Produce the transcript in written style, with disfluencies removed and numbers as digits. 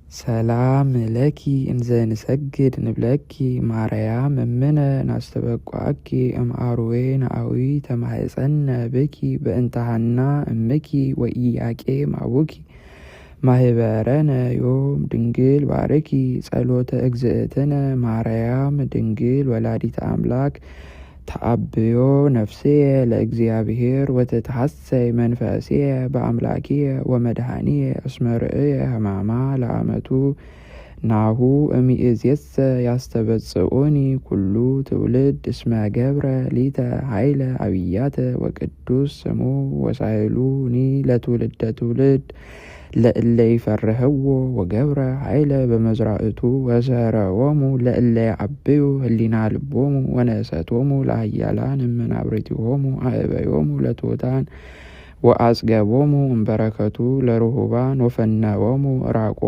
ሰላም ለኪ እንዘ ንሰግድ ንብለኪ ማርያም እምነ ናስተበቋኪ እምአርዌ ነአዊ ተማህፀነ ብኪ በእንተሃና እምኪ ወኢያቄም አቡኪ ማህበረነ ዮም ድንግል ባርኪ ጸሎተ እግዝእትነ ማርያም ድንግል ወላዲተ አምላክ ተአብዮ ነፍስየ ለእግዚአብሔር ወትትሐሰይ መንፈስየ በአምላኪየ ወመድኃኒየ እስመ ርእየ ሕማማ ለአመቱ ናሁ እሚእዜሰ ያስተበጽኡኒ ኩሉ ትውልድ እስመ ገብረ ሊተ ኃይለ አብያተ ወቅዱስ ስሙ ወሳይሉኒ ለትውልደ ትውልድ ለእለ ይፈርህዎ ወገብረ ኃይለ በመዝራእቱ ወሰረዎሙ ለእለ ያዕብዩ ህሊና ልቦሙ ወነሰቶሙ ለኃያላን እምናብርቲሆሙ አእበዮሙ ለትሑታን ወአጽገቦሙ እምበረከቱ ለርሁባን ወፈነዎሙ ራቆ